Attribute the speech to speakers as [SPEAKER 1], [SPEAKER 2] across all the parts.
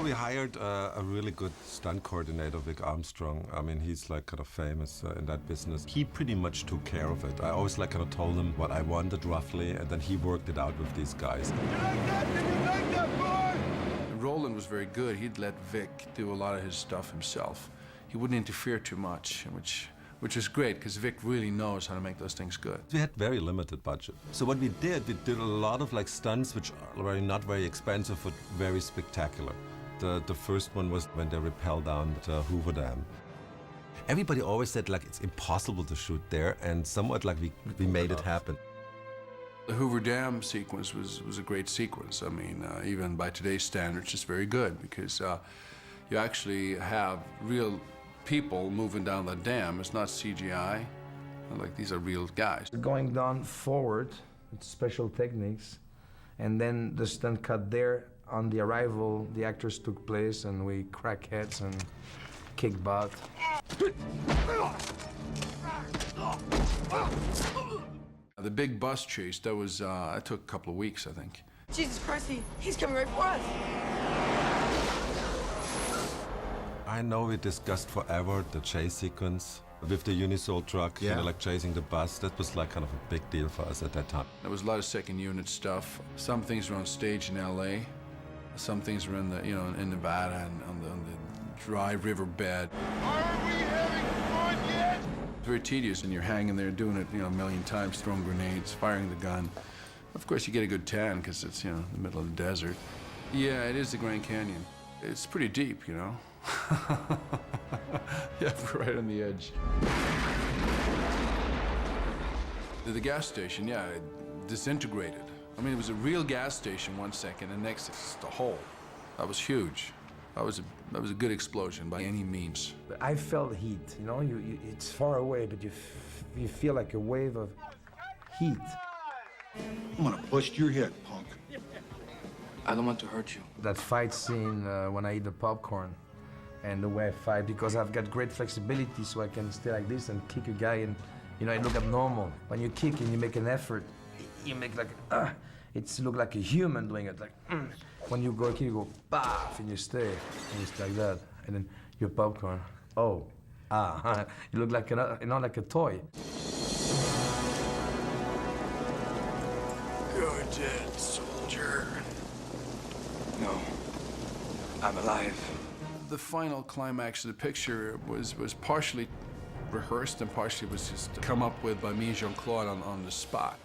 [SPEAKER 1] we hired a really good stunt coordinator, Vic Armstrong. I mean, he's like kind of famous in that business. He pretty much took care of it. I always like kind of told him what I wanted roughly, and then he worked it out with these guys.
[SPEAKER 2] You like that? Did you like that, boy?
[SPEAKER 3] Roland was very good. He'd let Vic do a lot of his stuff himself. He wouldn't interfere too much, which is great, because Vic really knows how to make those things good.
[SPEAKER 1] We had very limited budget. So what we did a lot of like stunts which are not very expensive but very spectacular. The first one was when they rappel down the Hoover Dam. Everybody always said like it's impossible to shoot there, and somewhat like we made it happen.
[SPEAKER 3] The Hoover Dam sequence was a great sequence. I mean, even by today's standards, it's very good, because you actually have real people moving down the dam. It's not CGI. Like, these are real guys.
[SPEAKER 4] Going down forward with special techniques, and then the stunt cut there. On the arrival, the actors took place, and we crack heads and kick butt.
[SPEAKER 3] The big bus chase, that was, it took a couple of weeks, I think.
[SPEAKER 5] Jesus Christ, he's coming right for us.
[SPEAKER 1] I know we discussed forever the chase sequence with the Unisol truck, you know, like chasing the bus. That was like kind of a big deal for us at that time.
[SPEAKER 3] There was a lot of second unit stuff. Some things were on stage in LA. Some things were in the, in Nevada and on the dry riverbed.
[SPEAKER 2] Are we having fun yet?
[SPEAKER 3] It's very tedious, and you're hanging there doing it, a million times, throwing grenades, firing the gun. Of course, you get a good tan because it's, the middle of the desert. Yeah, it is the Grand Canyon. It's pretty deep, Yeah, we're right on the edge. The gas station, yeah, it disintegrated. I mean, it was a real gas station 1 second, and next it's just a hole. That was huge. That was a good explosion by any means.
[SPEAKER 4] I felt heat, it's far away, but you feel like a wave of heat.
[SPEAKER 2] I'm gonna bust your head, punk.
[SPEAKER 6] I don't want to hurt you.
[SPEAKER 4] That fight scene when I eat the popcorn, and the way I fight, because I've got great flexibility, so I can stay like this and kick a guy, and it look abnormal. When you kick and you make an effort, you make like, it's look like a human doing it, like, When you go kick, you go, baff, and you stay, and it's like that, and then your popcorn, you look like like a toy.
[SPEAKER 6] You're dead, soldier. No, I'm alive.
[SPEAKER 3] The final climax of the picture was partially rehearsed and partially was just come up with by me and Jean-Claude on the spot.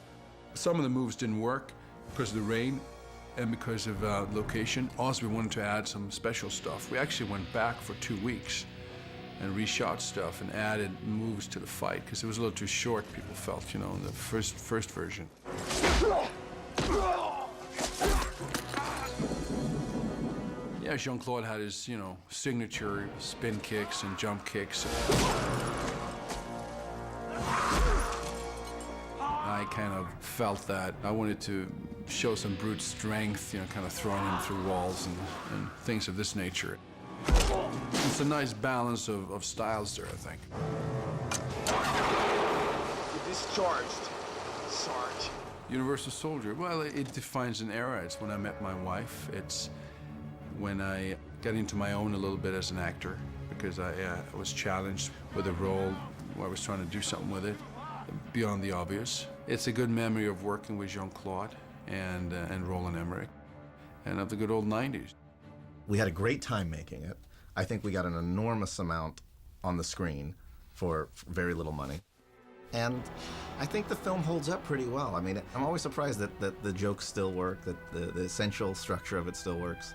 [SPEAKER 3] Some of the moves didn't work because of the rain and because of location. Also, we wanted to add some special stuff. We actually went back for 2 weeks and reshot stuff and added moves to the fight because it was a little too short, people felt, in the first version. Yeah, Jean-Claude had his, signature spin kicks and jump kicks. I kind of felt that I wanted to show some brute strength, kind of throwing him through walls and things of this nature. It's a nice balance of styles there, I think.
[SPEAKER 6] You're discharged, Sarge.
[SPEAKER 3] Universal Soldier, well, it defines an era. It's when I met my wife. It's when I got into my own a little bit as an actor, because I was challenged with a role where I was trying to do something with it beyond the obvious. It's a good memory of working with Jean-Claude and Roland Emmerich, and of the good old 90s.
[SPEAKER 7] We had a great time making it. I think we got an enormous amount on the screen for very little money. And I think the film holds up pretty well. I mean, I'm always surprised that the jokes still work, that the essential structure of it still works.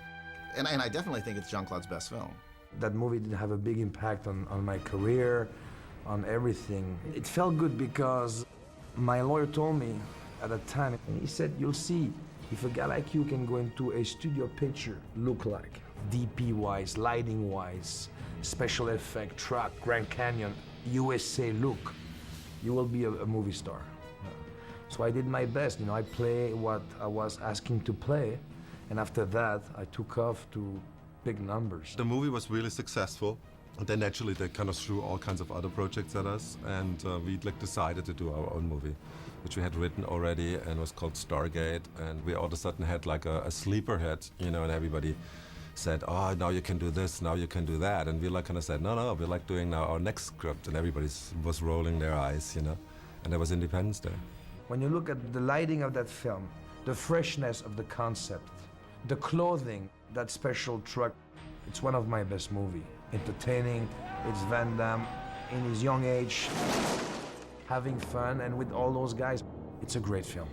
[SPEAKER 7] And I definitely think it's Jean-Claude's best film.
[SPEAKER 4] That movie did have a big impact on my career, on everything. It felt good because my lawyer told me at the time, and he said, you'll see if a guy like you can go into a studio picture, look like, DP-wise, lighting-wise, special effect, truck, Grand Canyon, USA look, you will be a movie star. So I did my best, I play what I was asking to play, and after that, I took off to big numbers.
[SPEAKER 1] The movie was really successful. And then naturally they kind of threw all kinds of other projects at us, and we decided to do our own movie, which we had written already and was called Stargate. And we all of a sudden had like a sleeper hit, and everybody said, oh, now you can do this, now you can do that. And we like kind of said, no, we're like doing now our next script. And everybody was rolling their eyes, you know. And there was Independence Day.
[SPEAKER 4] When you look at the lighting of that film, the freshness of the concept, the clothing, that special truck, it's one of my best movies. Entertaining, it's Van Damme in his young age, having fun, and with all those guys, it's a great film.